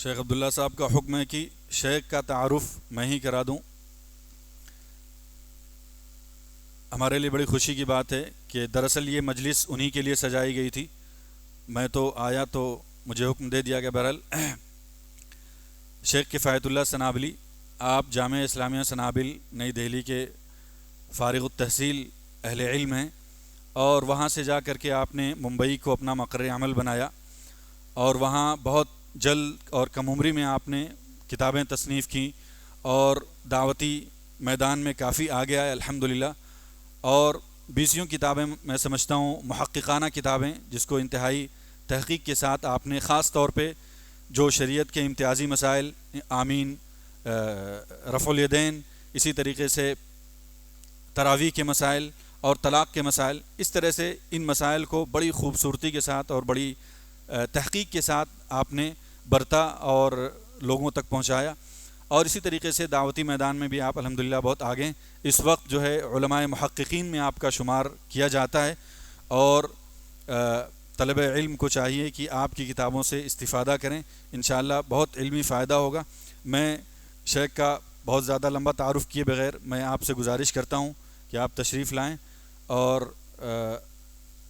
شیخ عبداللہ صاحب کا حکم ہے کہ شیخ کا تعارف میں ہی کرا دوں۔ ہمارے لیے بڑی خوشی کی بات ہے کہ دراصل یہ مجلس انہی کے لیے سجائی گئی تھی۔ میں تو آیا تو مجھے حکم دے دیا گیا۔ بہرحال شیخ کفایت اللہ سنابلی، آپ جامعہ اسلامیہ سنابل نئی دہلی کے فارغ التحصیل اہل علم ہیں، اور وہاں سے جا کر کے آپ نے ممبئی کو اپنا مقر عمل بنایا، اور وہاں بہت جلد اور کم عمری میں آپ نے کتابیں تصنیف کیں اور دعوتی میدان میں کافی آگے آئے الحمدللہ۔ اور 20 کتابیں میں سمجھتا ہوں محققانہ کتابیں، جس کو انتہائی تحقیق کے ساتھ آپ نے خاص طور پہ جو شریعت کے امتیازی مسائل، آمین، رفع الیدین، اسی طریقے سے تراویح کے مسائل اور طلاق کے مسائل، اس طرح سے ان مسائل کو بڑی خوبصورتی کے ساتھ اور بڑی تحقیق کے ساتھ آپ نے برتا اور لوگوں تک پہنچایا۔ اور اسی طریقے سے دعوتی میدان میں بھی آپ الحمدللہ بہت آگے ہیں۔ اس وقت جو ہے علماء محققین میں آپ کا شمار کیا جاتا ہے، اور طلب علم کو چاہیے کہ آپ کی کتابوں سے استفادہ کریں، انشاءاللہ بہت علمی فائدہ ہوگا۔ میں شیخ کا بہت زیادہ لمبا تعارف کیے بغیر میں آپ سے گزارش کرتا ہوں کہ آپ تشریف لائیں اور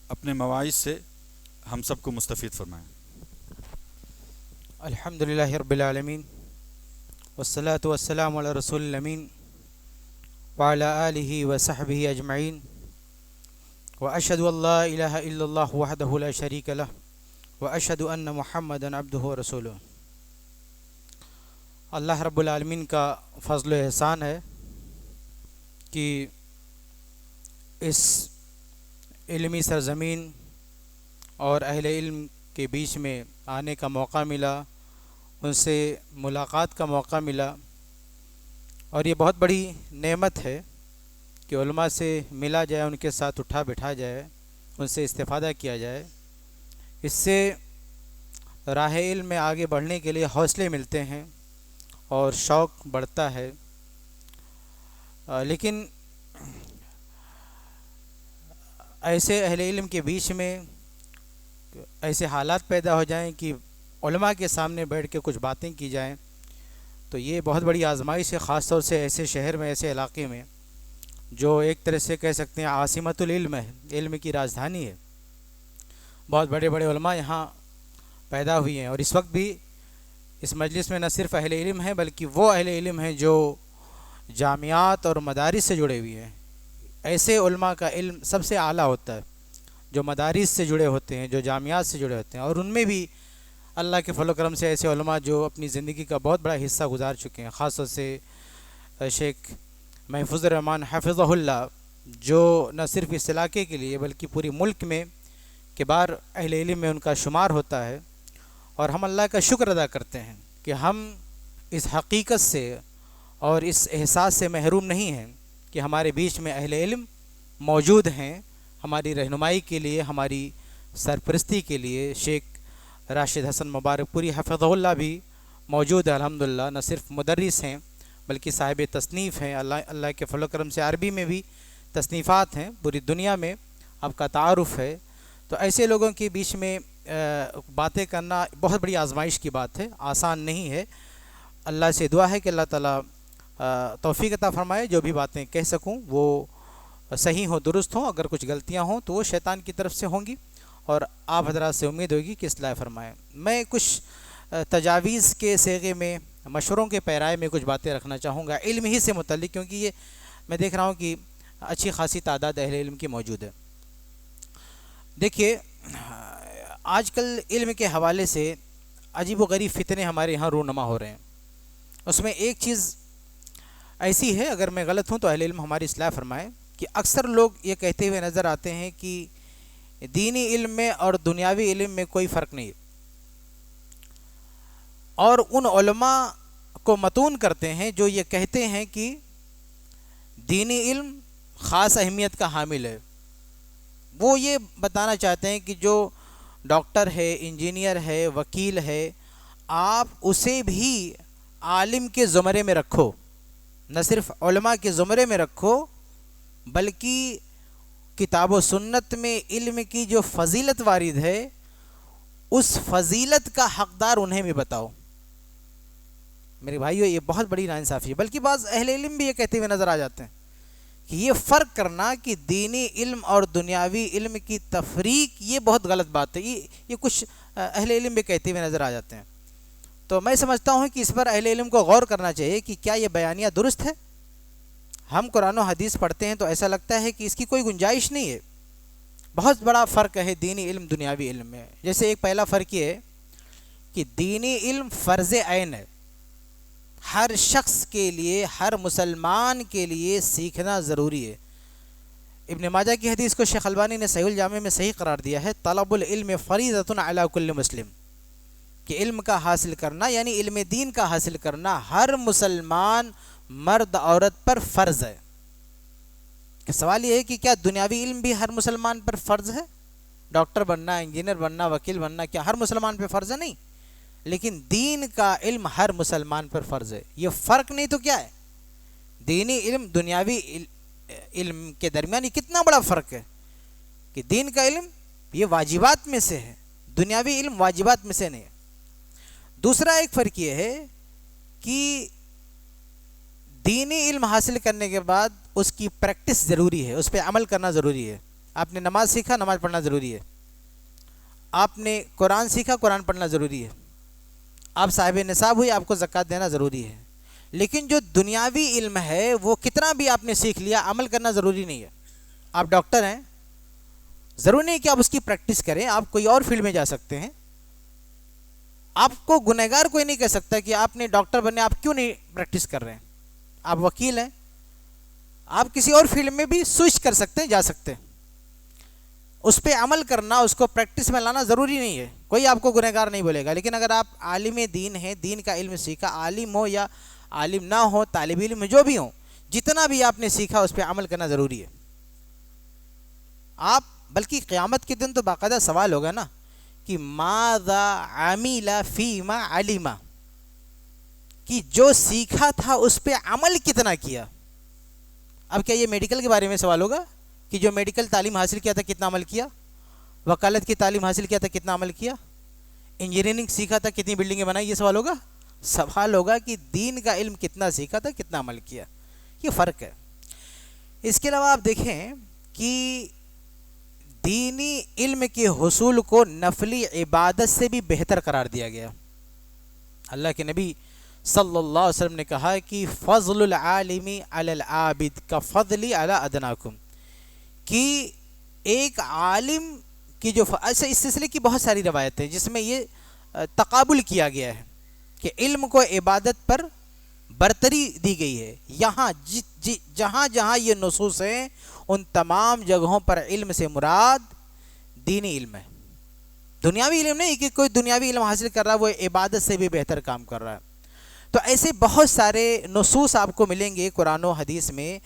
اپنے مواعظ سے ہم سب کو مستفید فرمائیں۔ الحمدللہ رب العالمین، والصلاة والسلام علی رسول الامین وعلی آلہ وصحبہ اجمعین، واشہد ان لا الہ الا اللہ وحدہ لا شریک لہ، واشہد ان محمدا عبدہ ورسولہ۔ اللہ رب العالمین کا فضل و احسان ہے کہ اس علمی سرزمین اور اہل علم کے بیچ میں آنے کا موقع ملا، ان سے ملاقات کا موقع ملا، اور یہ بہت بڑی نعمت ہے کہ علماء سے ملا جائے، ان کے ساتھ اٹھا بٹھا جائے، ان سے استفادہ کیا جائے۔ اس سے راہ علم میں آگے بڑھنے کے لیے حوصلے ملتے ہیں اور شوق بڑھتا ہے۔ لیکن ایسے اہل علم کے بیچ میں ایسے حالات پیدا ہو جائیں کہ علماء کے سامنے بیٹھ کے کچھ باتیں کی جائیں، تو یہ بہت بڑی آزمائش ہے، خاص طور سے ایسے شہر میں، ایسے علاقے میں جو ایک طرح سے کہہ سکتے ہیں عاصمۃ العلم ہے، علم کی راجدھانی ہے۔ بہت بڑے بڑے علماء یہاں پیدا ہوئی ہیں، اور اس وقت بھی اس مجلس میں نہ صرف اہل علم ہیں بلکہ وہ اہل علم ہیں جو جامعات اور مدارس سے جڑے ہوئے ہیں۔ ایسے علماء کا علم سب سے اعلیٰ ہوتا ہے جو مدارس سے جڑے ہوتے ہیں، جو جامعات سے جڑے ہوتے ہیں، اور ان میں بھی اللہ کے فضل و کرم سے ایسے علماء جو اپنی زندگی کا بہت بڑا حصہ گزار چکے ہیں، خاص طور سے شیخ محفوظ الرحمن حفظہ اللہ، جو نہ صرف اس علاقے کے لیے بلکہ پوری ملک میں کبار اہل علم میں ان کا شمار ہوتا ہے۔ اور ہم اللہ کا شکر ادا کرتے ہیں کہ ہم اس حقیقت سے اور اس احساس سے محروم نہیں ہیں کہ ہمارے بیچ میں اہل علم موجود ہیں، ہماری رہنمائی کے لیے، ہماری سرپرستی کے لیے۔ شیخ راشد حسن مبارک پوری حفظہ اللہ بھی موجود ہے الحمدللہ، نہ صرف مدرس ہیں بلکہ صاحب تصنیف ہیں۔ اللہ کے فضل و کرم سے عربی میں بھی تصنیفات ہیں، پوری دنیا میں آپ کا تعارف ہے۔ تو ایسے لوگوں کے بیچ میں باتیں کرنا بہت بڑی آزمائش کی بات ہے، آسان نہیں ہے۔ اللہ سے دعا ہے کہ اللہ تعالیٰ توفیق عطا فرمائے، جو بھی باتیں کہہ سکوں وہ صحیح ہوں، درست ہوں، اگر کچھ غلطیاں ہوں تو وہ شیطان کی طرف سے ہوں گی، اور آپ حضرات سے امید ہوگی کہ اصلاح فرمائیں۔ میں کچھ تجاویز کے صیغے میں، مشوروں کے پیرائے میں کچھ باتیں رکھنا چاہوں گا علم ہی سے متعلق، کیونکہ یہ میں دیکھ رہا ہوں کہ اچھی خاصی تعداد اہل علم کی موجود ہے۔ دیکھیے، آج کل علم کے حوالے سے عجیب و غریب فتنے ہمارے یہاں رونما ہو رہے ہیں۔ اس میں ایک چیز ایسی ہے، اگر میں غلط ہوں تو اہل علم ہماری اصلاح فرمائیں، کہ اکثر لوگ یہ کہتے ہوئے نظر آتے ہیں کہ دینی علم میں اور دنیاوی علم میں کوئی فرق نہیں، اور ان علماء کو متون کرتے ہیں جو یہ کہتے ہیں کہ دینی علم خاص اہمیت کا حامل ہے۔ وہ یہ بتانا چاہتے ہیں کہ جو ڈاکٹر ہے، انجینئر ہے، وکیل ہے، آپ اسے بھی عالم کے زمرے میں رکھو، نہ صرف علماء کے زمرے میں رکھو بلکہ کتاب و سنت میں علم کی جو فضیلت وارد ہے اس فضیلت کا حقدار انہیں بھی بتاؤ۔ میرے بھائیو یہ بہت بڑی ناانصافی ہے، بلکہ بعض اہل علم بھی یہ کہتے ہوئے نظر آ جاتے ہیں کہ یہ فرق کرنا کہ دینی علم اور دنیاوی علم کی تفریق یہ بہت غلط بات ہے، یہ کچھ اہل علم بھی کہتے ہوئے نظر آ جاتے ہیں۔ تو میں سمجھتا ہوں کہ اس پر اہل علم کو غور کرنا چاہیے کہ کیا یہ بیانیہ درست ہے۔ ہم قرآن و حدیث پڑھتے ہیں تو ایسا لگتا ہے کہ اس کی کوئی گنجائش نہیں ہے۔ بہت بڑا فرق ہے دینی علم دنیاوی علم میں۔ جیسے ایک پہلا فرق یہ ہے کہ دینی علم فرض عین ہے، ہر شخص کے لیے، ہر مسلمان کے لیے سیکھنا ضروری ہے۔ ابن ماجہ کی حدیث کو شیخ البانی نے صحیح الجامع میں صحیح قرار دیا ہے، طلب العلم فریضۃ علی کل مسلم، کہ علم کا حاصل کرنا یعنی علم دین کا حاصل کرنا ہر مسلمان مرد عورت پر فرض ہے۔ کہ سوال یہ ہے کہ کیا دنیاوی علم بھی ہر مسلمان پر فرض ہے؟ ڈاکٹر بننا، انجینئر بننا، وکیل بننا کیا ہر مسلمان پہ فرض ہے؟ نہیں، لیکن دین کا علم ہر مسلمان پر فرض ہے۔ یہ فرق نہیں تو کیا ہے؟ دینی علم دنیاوی علم کے درمیان یہ کتنا بڑا فرق ہے کہ دین کا علم یہ واجبات میں سے ہے، دنیاوی علم واجبات میں سے نہیں ہے۔ دوسرا ایک فرق یہ ہے کہ دینی علم حاصل کرنے کے بعد اس کی پریکٹس ضروری ہے، اس پہ عمل کرنا ضروری ہے۔ آپ نے نماز سیکھا، نماز پڑھنا ضروری ہے۔ آپ نے قرآن سیکھا، قرآن پڑھنا ضروری ہے۔ آپ صاحب نصاب ہوئی، آپ کو زکوٰۃ دینا ضروری ہے۔ لیکن جو دنیاوی علم ہے وہ کتنا بھی آپ نے سیکھ لیا، عمل کرنا ضروری نہیں ہے۔ آپ ڈاکٹر ہیں، ضروری نہیں کہ آپ اس کی پریکٹس کریں، آپ کوئی اور فیلڈ میں جا سکتے ہیں۔ آپ کو گنہگار کوئی نہیں کہہ سکتا کہ آپ نے ڈاکٹر بننے آپ کیوں نہیں پریکٹس کر رہے ہیں۔ آپ وکیل ہیں، آپ کسی اور فیلڈ میں بھی سوئچ کر سکتے ہیں، جا سکتے ہیں۔ اس پہ عمل کرنا، اس کو پریکٹس میں لانا ضروری نہیں ہے، کوئی آپ کو گنہگار نہیں بولے گا۔ لیکن اگر آپ عالم دین ہیں، دین کا علم سیکھا، عالم ہو یا عالم نہ ہو، طالب علم جو بھی ہوں، جتنا بھی آپ نے سیکھا اس پہ عمل کرنا ضروری ہے۔ آپ بلکہ قیامت کے دن تو باقاعدہ سوال ہوگا نا کہ ماذا عمل فیما علم، کہ جو سیکھا تھا اس پہ عمل کتنا کیا۔ اب کیا یہ میڈیکل کے بارے میں سوال ہوگا کہ جو میڈیکل تعلیم حاصل کیا تھا کتنا عمل کیا، وکالت کی تعلیم حاصل کیا تھا کتنا عمل کیا، انجینئرنگ سیکھا تھا کتنی بلڈنگیں بنائی، یہ سوال ہوگا؟ سوال ہوگا کہ دین کا علم کتنا سیکھا تھا، کتنا عمل کیا۔ یہ فرق ہے۔ اس کے علاوہ آپ دیکھیں کہ دینی علم کے حصول کو نفلی عبادت سے بھی بہتر قرار دیا گیا۔ اللہ کے نبی صلی اللہ علیہ وسلم نے کہا کہ فضل العالم علی العابد کا فضلی علی ادناکم، کہ ایک عالم کی جو ایسے اس سلسلے کی بہت ساری روایتیں جس میں یہ تقابل کیا گیا ہے کہ علم کو عبادت پر برتری دی گئی ہے۔ یہاں جہاں جہاں یہ نصوص ہیں ان تمام جگہوں پر علم سے مراد دینی علم ہے، دنیاوی علم نہیں کہ کوئی دنیاوی علم حاصل کر رہا ہے وہ عبادت سے بھی بہتر کام کر رہا ہے۔ تو ایسے بہت سارے نصوص آپ کو ملیں گے قرآن و حدیث میں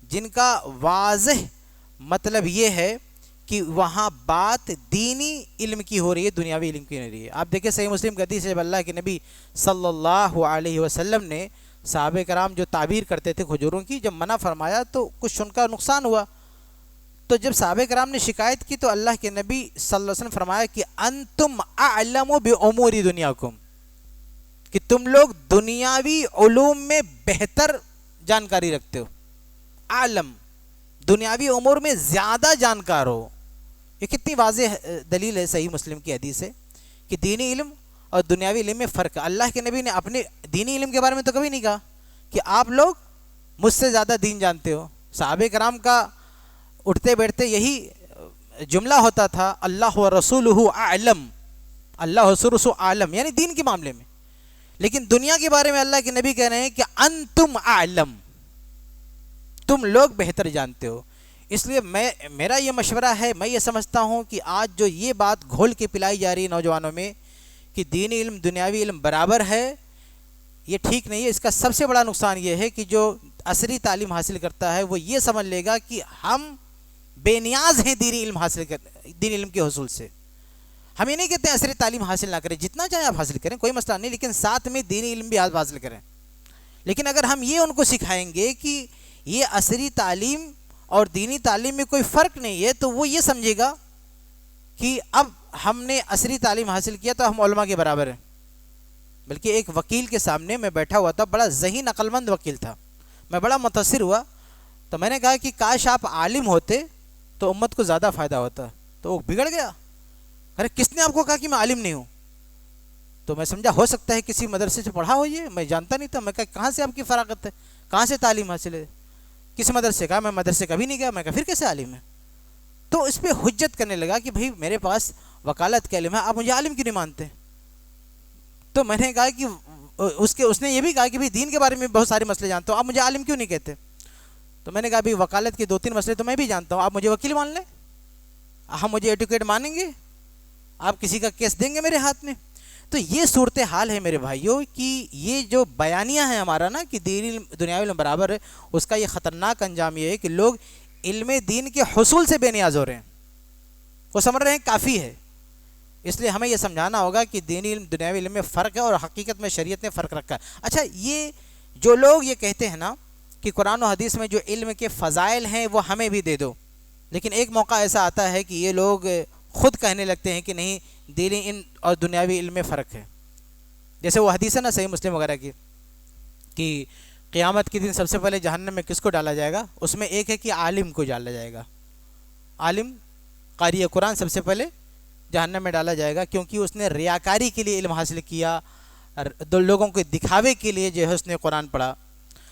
جن کا واضح مطلب یہ ہے کہ وہاں بات دینی علم کی ہو رہی ہے، دنیاوی علم کی نہیں رہی ہے۔ آپ دیکھیں صحیح مسلم کی حدیث ہے، اللہ کے نبی صلی اللہ علیہ وسلم نے صحابہ کرام جو تعبیر کرتے تھے کھجوروں کی، جب منع فرمایا تو کچھ ان کا نقصان ہوا۔ تو جب صحابہ کرام نے شکایت کی تو اللہ کے نبی صلی اللہ علیہ وسلم فرمایا کہ انتم اعلم بامور دنیاکم، کہ تم لوگ دنیاوی علوم میں بہتر جانکاری رکھتے ہو، عالم دنیاوی امور میں زیادہ جانکار ہو۔ یہ کتنی واضح دلیل ہے، صحیح مسلم کی حدیث ہے کہ دینی علم اور دنیاوی علم میں فرق ہے۔ اللہ کے نبی نے اپنے دینی علم کے بارے میں تو کبھی نہیں کہا کہ آپ لوگ مجھ سے زیادہ دین جانتے ہو۔ صحابہ کرام کا اٹھتے بیٹھتے یہی جملہ ہوتا تھا، اللہ و رسولہ اعلم، اللہ و رسولہ عالم، یعنی دین کے معاملے میں۔ لیکن دنیا کے بارے میں اللہ کے نبی کہہ رہے ہیں کہ انتم اعلم، تم لوگ بہتر جانتے ہو۔ اس لیے میرا یہ مشورہ ہے، میں یہ سمجھتا ہوں کہ آج جو یہ بات گھول کے پلائی جا رہی ہے نوجوانوں میں کہ دینی علم دنیاوی علم برابر ہے، یہ ٹھیک نہیں ہے۔ اس کا سب سے بڑا نقصان یہ ہے کہ جو عصری تعلیم حاصل کرتا ہے وہ یہ سمجھ لے گا کہ ہم بے نیاز ہیں دینی علم کے حصول سے۔ ہم یہ نہیں کہتے ہیں عصری تعلیم حاصل نہ کریں، جتنا چاہیں آپ حاصل کریں، کوئی مسئلہ نہیں، لیکن ساتھ میں دینی علم بھی حاصل کریں۔ لیکن اگر ہم یہ ان کو سکھائیں گے کہ یہ عصری تعلیم اور دینی تعلیم میں کوئی فرق نہیں ہے تو وہ یہ سمجھے گا کہ اب ہم نے عصری تعلیم حاصل کیا تو ہم علماء کے برابر ہیں۔ بلکہ ایک وکیل کے سامنے میں بیٹھا ہوا تھا، بڑا ذہین عقل مند وکیل تھا، میں بڑا متاثر ہوا، تو میں نے کہا کہ کاش آپ عالم ہوتے تو امت کو زیادہ فائدہ ہوتا. تو وہ بگڑ گیا، ارے کس نے آپ کو کہا کہ میں عالم نہیں ہوں؟ تو میں سمجھا ہو سکتا ہے کسی مدرسے سے پڑھا ہو، یہ میں جانتا نہیں تھا. میں کہا کہاں سے آپ کی فراغت ہے، کہاں سے تعلیم حاصل ہے، کس مدرسے کا؟ میں مدرسے کبھی نہیں گیا. میں کہا پھر کیسے عالم ہے؟ تو اس پہ حجت کرنے لگا کہ بھئی میرے پاس وکالت کا علم ہے، آپ مجھے عالم کیوں نہیں مانتے؟ تو میں نے کہا کہ اس نے یہ بھی کہا کہ بھئی دین کے بارے میں بہت سارے مسئلے جانتا ہوں، آپ مجھے عالم کیوں نہیں کہتے؟ تو میں نے کہا بھئی وکالت کے 2-3 مسئلے تو میں بھی جانتا ہوں، آپ مجھے وکیل مان لیں، ہم مجھے ایڈوکیٹ مانیں گے، آپ کسی کا کیس دیں گے میرے ہاتھ میں؟ تو یہ صورتحال ہے میرے بھائیوں کہ یہ جو بیانیہ ہے ہمارا نا کہ دین علم دنیاوی علم برابر ہے، اس کا یہ خطرناک انجام یہ ہے کہ لوگ علم دین کے حصول سے بے نیاز ہو رہے ہیں، وہ سمجھ رہے ہیں کافی ہے. اس لیے ہمیں یہ سمجھانا ہوگا کہ دینی علم دنیاوی علم میں فرق ہے، اور حقیقت میں شریعت نے فرق رکھا ہے. اچھا، یہ جو لوگ یہ کہتے ہیں نا کہ قرآن و حدیث میں جو علم کے فضائل ہیں وہ ہمیں بھی دے دو، لیکن ایک موقع ایسا آتا ہے کہ یہ لوگ خود کہنے لگتے ہیں کہ نہیں، دینی علم اور دنیاوی علم میں فرق ہے. جیسے وہ حدیث ہے نا صحیح مسلم وغیرہ کی کہ قیامت کے دن سب سے پہلے جہنم میں کس کو ڈالا جائے گا؟ اس میں ایک ہے کہ عالم کو ڈالا جائے گا، عالم قاری قرآن سب سے پہلے جہنم میں ڈالا جائے گا، کیونکہ اس نے ریاکاری کے لیے علم حاصل کیا، دو لوگوں کے دکھاوے کے لیے جو ہے اس نے قرآن پڑھا.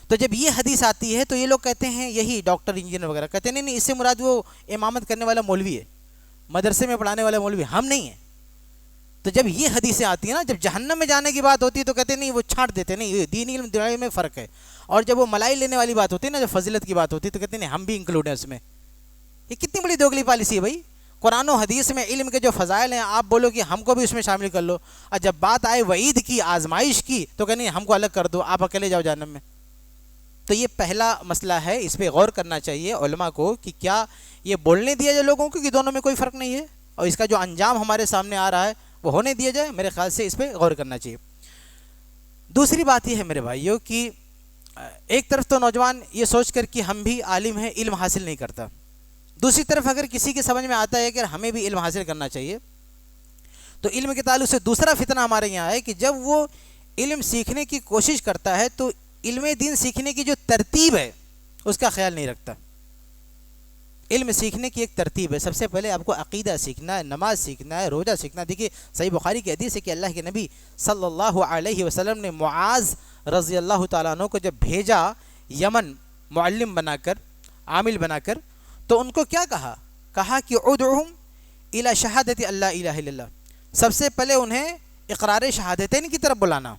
تو جب یہ حدیث آتی ہے تو یہ لوگ کہتے ہیں، یہی ڈاکٹر انجینئر وغیرہ کہتے ہیں نہیں اس سے مراد وہ امامت کرنے والا مولوی ہے، مدرسے میں پڑھانے والا مولوی، ہم نہیں ہیں. تو جب یہ حدیثیں آتی ہیں نا، جب جہنم میں جانے کی بات ہوتی ہے تو کہتے ہیں نہیں، وہ چھانٹ دیتے ہیں، نہیں دین علم دنیا میں فرق ہے. اور جب وہ ملائی لینے والی بات ہوتی ہے نا، جب فضیلت کی بات ہوتی ہے تو کہتے ہیں نہیں، ہم بھی انکلوڈ ہیں اس میں. یہ کتنی بڑی دوگلی پالیسی ہے بھائی. قرآن و حدیث میں علم کے جو فضائل ہیں آپ بولو کہ ہم کو بھی اس میں شامل کر لو، اور جب بات آئے وعید کی، آزمائش کی، تو کہتے ہیں ہم کو الگ کر دو، آپ اکیلے جاؤ جہنم میں. تو یہ پہلا مسئلہ ہے، اس پہ غور کرنا چاہیے علماء کو کہ کیا یہ بولنے دیا جائے لوگوں کو کہ دونوں میں کوئی فرق نہیں ہے، اور اس کا جو انجام ہمارے سامنے آ رہا ہے وہ ہونے دیا جائے. میرے خیال سے اس پہ غور کرنا چاہیے. دوسری بات یہ ہے میرے بھائیوں کہ ایک طرف تو نوجوان یہ سوچ کر کہ ہم بھی عالم ہیں علم حاصل نہیں کرتا، دوسری طرف اگر کسی کے سمجھ میں آتا ہے کہ ہمیں بھی علم حاصل کرنا چاہیے، تو علم کے تعلق سے دوسرا فتنہ ہمارے یہاں ہے کہ جب وہ علم سیکھنے کی کوشش کرتا ہے تو علم دین سیکھنے کی جو ترتیب ہے اس کا خیال نہیں رکھتا. علم سیکھنے کی ایک ترتیب ہے، سب سے پہلے آپ کو عقیدہ سیکھنا ہے، نماز سیکھنا ہے، روزہ سیکھنا ہے. دیکھیے صحیح بخاری کی حدیث ہے کہ اللہ کے نبی صلی اللہ علیہ وسلم نے معاذ رضی اللہ تعالیٰ عنہ کو جب بھیجا یمن معلم بنا کر، عامل بنا کر، تو ان کو کیا کہا کہ ادعوہم الی شہادت اللہ الہ الا اللہ. سب سے پہلے انہیں اقرار شہادتین کی طرف بلانا،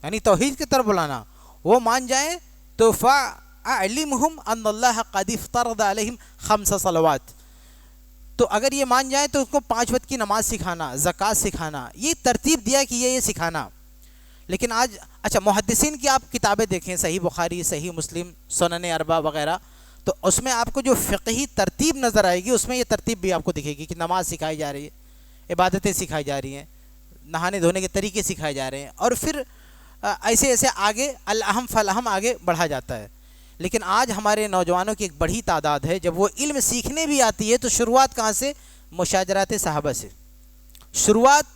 یعنی توحید کی طرف بلانا. وہ مان جائیں تو فَأَعْلِمْهُمْ أَنَّ اللَّهَ قَدِ افْتَرَضَ عَلَيْهِمْ 5 صلوات. تو اگر یہ مان جائیں تو اس کو 5 وقت کی نماز سکھانا، زکوٰۃ سکھانا، یہ ترتیب دیا کہ یہ سکھانا. لیکن آج اچھا محدثین کی آپ کتابیں دیکھیں، صحیح بخاری، صحیح مسلم، سنن اربعہ وغیرہ، تو اس میں آپ کو جو فقہی ترتیب نظر آئے گی اس میں یہ ترتیب بھی آپ کو دکھے گی کہ نماز سکھائی جا رہی ہے، عبادتیں سکھائی جا رہی ہیں، نہانے دھونے کے طریقے سکھائے جا رہے ہیں، اور پھر ایسے ایسے آگے الاہم فالاہم آگے بڑھا جاتا ہے. لیکن آج ہمارے نوجوانوں کی ایک بڑی تعداد ہے، جب وہ علم سیکھنے بھی آتی ہے تو شروعات کہاں سے؟ مشاجرات صحابہ سے. شروعات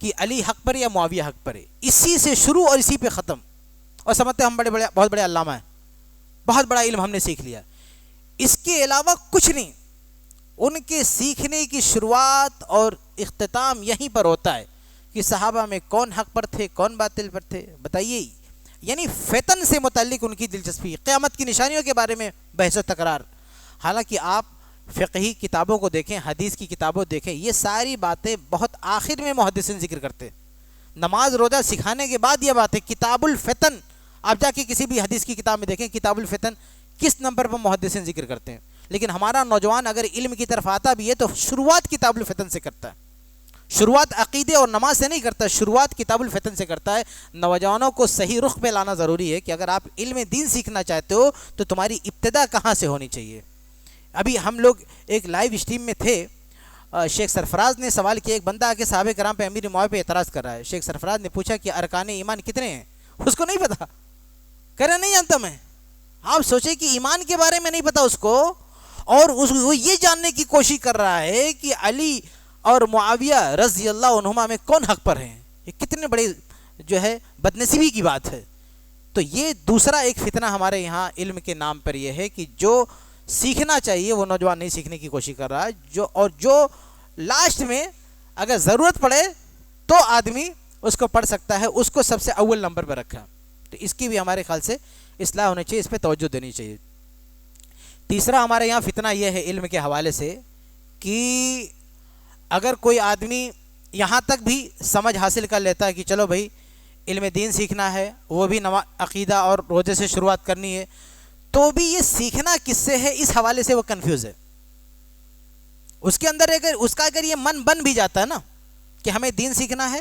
کہ علی حق پر یا معاویہ حق پر ہے، اسی سے شروع اور اسی پہ ختم، اور سمجھتے ہم بہت بڑے علامہ ہیں، بہت بڑا علم ہم نے سیکھ لیا. اس کے علاوہ کچھ نہیں. ان کے سیکھنے کی شروعات اور اختتام یہیں پر ہوتا ہے کہ صحابہ میں کون حق پر تھے، کون باطل پر تھے. بتائیے، یعنی فتن سے متعلق ان کی دلچسپی، قیامت کی نشانیوں کے بارے میں بحث و تکرار. حالانکہ آپ فقہی کتابوں کو دیکھیں، حدیث کی کتابوں دیکھیں، یہ ساری باتیں بہت آخر میں محدثین ذکر کرتے. نماز روزہ سکھانے کے بعد یہ باتیں، کتاب الفتن آپ جا کے کسی بھی حدیث کی کتاب میں دیکھیں، کتاب الفتن کس نمبر پر محدثین ذکر کرتے ہیں. لیکن ہمارا نوجوان اگر علم کی طرف آتا بھی ہے تو شروعات کتاب الفتن سے کرتا ہے، شروعات عقیدے اور نماز سے نہیں کرتا، شروعات کتاب الفتن سے کرتا ہے. نوجوانوں کو صحیح رخ پہ لانا ضروری ہے کہ اگر آپ علم دین سیکھنا چاہتے ہو تو تمہاری ابتدا کہاں سے ہونی چاہیے. ابھی ہم لوگ ایک لائیو اسٹریم میں تھے، شیخ سرفراز نے سوال کیا، ایک بندہ آ کے صحابہ کرام پہ، امیر معاویہ پہ اعتراض کر رہا ہے. شیخ سرفراز نے پوچھا کہ ارکان ایمان کتنے ہیں؟ اس کو نہیں پتا، کہہ رہا نہیں جانتا میں. آپ سوچیں کہ ایمان کے بارے میں نہیں پتا اس کو، اور وہ یہ جاننے کی کوشش کر رہا ہے کہ علی اور معاویہ رضی اللہ عنہما میں کون حق پر ہیں. یہ کتنے بڑے جو ہے بدنصیبی کی بات ہے. تو یہ دوسرا ایک فتنہ ہمارے یہاں علم کے نام پر یہ ہے کہ جو سیکھنا چاہیے وہ نوجوان نہیں سیکھنے کی کوشش کر رہا ہے, جو لاسٹ میں اگر ضرورت پڑے تو آدمی اس کو پڑھ سکتا ہے, اس کو سب سے اول نمبر پہ رکھا. تو اس کی بھی ہمارے خیال سے اصلاح ہونی چاہیے, اس پہ توجہ دینی چاہیے. تیسرا ہمارے یہاں فتنہ یہ ہے علم کے حوالے سے کہ اگر کوئی آدمی یہاں تک بھی سمجھ حاصل کر لیتا ہے کہ چلو بھائی علم دین سیکھنا ہے, وہ بھی عقیدہ اور روزے سے شروعات کرنی ہے, تو بھی یہ سیکھنا کس سے ہے اس حوالے سے وہ کنفیوز ہے. اس کے اندر اگر یہ من بن بھی جاتا ہے نا کہ ہمیں دین سیکھنا ہے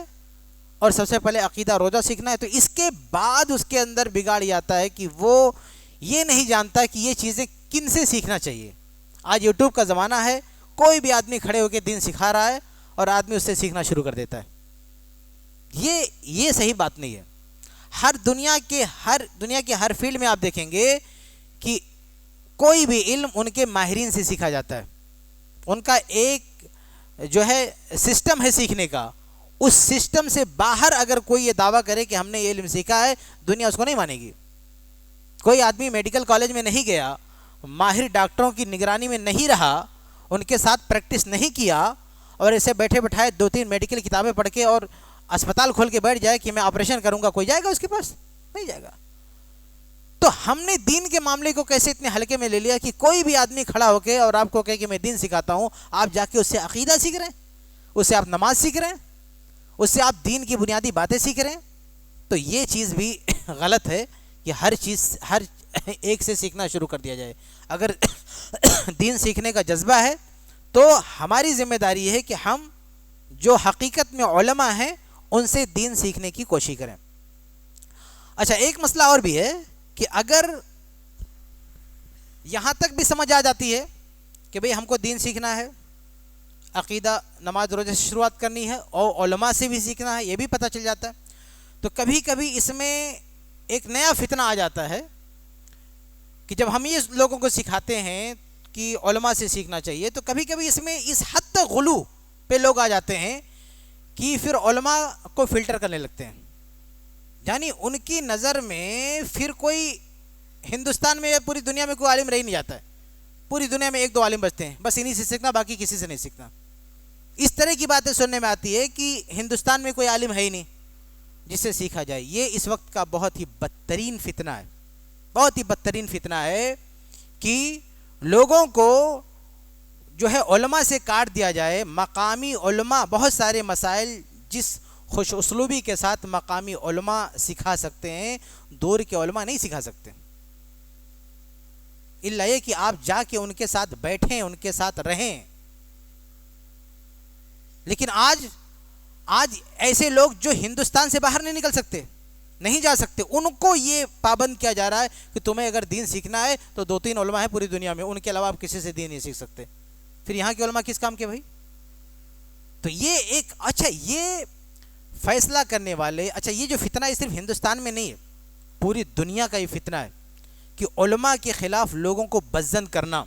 اور سب سے پہلے عقیدہ روزہ سیکھنا ہے, تو اس کے بعد اس کے اندر بگاڑ آتا ہے کہ وہ یہ نہیں جانتا کہ یہ چیزیں کن سے سیکھنا چاہیے. آج یوٹیوب کا زمانہ ہے, کوئی بھی آدمی کھڑے ہو کے دین سکھا رہا ہے اور آدمی اس سے سیکھنا شروع کر دیتا ہے. یہ صحیح بات نہیں ہے. دنیا کے ہر فیلڈ میں آپ دیکھیں گے کہ کوئی بھی علم ان کے ماہرین سے سیکھا جاتا ہے. ان کا ایک جو ہے سسٹم ہے سیکھنے کا, اس سسٹم سے باہر اگر کوئی یہ دعویٰ کرے کہ ہم نے یہ علم سیکھا ہے, دنیا اس کو نہیں مانے گی. کوئی آدمی میڈیکل کالج میں نہیں گیا, ماہر ڈاکٹروں کی نگرانی میں نہیں رہا, ان کے ساتھ پریکٹس نہیں کیا اور ایسے بیٹھے بٹھائے 2-3 میڈیکل کتابیں پڑھ کے اور اسپتال کھول کے بیٹھ جائے کہ میں آپریشن کروں گا, کوئی جائے گا اس کے پاس؟ نہیں جائے گا. تو ہم نے دین کے معاملے کو کیسے اتنے ہلکے میں لے لیا کہ کوئی بھی آدمی کھڑا ہو کے اور آپ کو کہے کہ میں دین سکھاتا ہوں, آپ جا کے اس سے عقیدہ سیکھ رہے ہیں, اس سے آپ نماز سیکھ رہے ہیں, اس سے آپ دین کی بنیادی باتیں سیکھ رہے ہیں. تو یہ چیز بھی غلط ہے کہ ہر ایک سے سیکھنا شروع کر دیا جائے. اگر دین سیکھنے کا جذبہ ہے تو ہماری ذمہ داری ہے کہ ہم جو حقیقت میں علماء ہیں ان سے دین سیکھنے کی کوشش کریں. اچھا, ایک مسئلہ اور بھی ہے کہ اگر یہاں تک بھی سمجھ آ جاتی ہے کہ بھئی ہم کو دین سیکھنا ہے, عقیدہ نماز روزے سے شروعات کرنی ہے اور علماء سے بھی سیکھنا ہے, یہ بھی پتہ چل جاتا ہے, تو کبھی کبھی اس میں ایک نیا فتنہ آ جاتا ہے کہ جب ہم یہ لوگوں کو سکھاتے ہیں کہ علماء سے سیکھنا چاہیے, تو کبھی کبھی اس میں اس حد تک غلو پہ لوگ آ جاتے ہیں کہ پھر علماء کو فلٹر کرنے لگتے ہیں. یعنی ان کی نظر میں پھر کوئی ہندوستان میں یا پوری دنیا میں کوئی عالم رہ نہیں جاتا ہے, پوری دنیا میں 1-2 عالم بچتے ہیں, بس انہی سے سیکھنا, باقی کسی سے نہیں سیکھنا. اس طرح کی باتیں سننے میں آتی ہے کہ ہندوستان میں کوئی عالم ہے ہی نہیں جس سے سیکھا جائے. یہ اس وقت کا بہت ہی بدترین فتنہ ہے, بہت ہی بدترین فتنہ ہے کہ لوگوں کو جو ہے علماء سے کاٹ دیا جائے. مقامی علماء بہت سارے مسائل جس خوش اسلوبی کے ساتھ مقامی علماء سکھا سکتے ہیں, دور کے علماء نہیں سکھا سکتے, الا یہ کہ آپ جا کے ان کے ساتھ بیٹھیں, ان کے ساتھ رہیں. لیکن آج ایسے لوگ جو ہندوستان سے باہر نہیں نکل سکتے, نہیں جا سکتے, ان کو یہ پابند کیا جا رہا ہے کہ تمہیں اگر دین سیکھنا ہے تو 2-3 علماء ہیں پوری دنیا میں, ان کے علاوہ آپ کسی سے دین نہیں سیکھ سکتے. پھر یہاں کے علماء کس کام کے بھائی؟ تو یہ ایک اچھا یہ فیصلہ کرنے والے, اچھا یہ جو فتنہ ہے صرف ہندوستان میں نہیں ہے, پوری دنیا کا یہ فتنہ ہے کہ علماء کے خلاف لوگوں کو بدظن کرنا.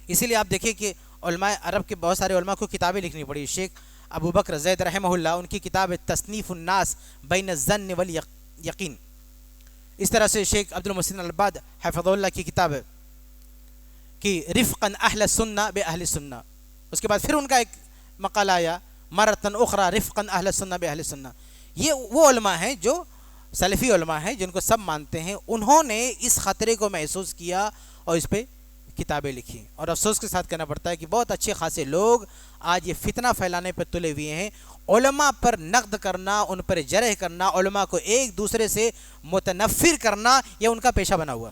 اسی لیے آپ دیکھیں کہ علماء عرب کے بہت سارے علماء کو کتابیں لکھنی پڑی. شیخ ابو بکر زید رحمہ اللہ, ان کی کتاب ہے تصنیف الناس بین الظن والیقین. اس طرح سے شیخ عبد المحسن العباد حفظہ اللہ کی کتاب ہے کہ رفقا اہل سنہ بے اہل سنہ. اس کے بعد پھر ان کا ایک مقالہ آیا مرتن اخرى رفقا اہل سنہ بے اہل سنہ. یہ وہ علماء ہیں جو سلفی علماء ہیں جن کو سب مانتے ہیں, انہوں نے اس خطرے کو محسوس کیا اور اس پہ کتابیں لکھی. اور افسوس کے ساتھ کہنا پڑتا ہے کہ بہت اچھے خاصے لوگ آج یہ فتنہ پھیلانے پر تلے ہوئے ہیں. علماء پر نقد کرنا, ان پر جرح کرنا, علماء کو ایک دوسرے سے متنفر کرنا, یہ ان کا پیشہ بنا ہوا.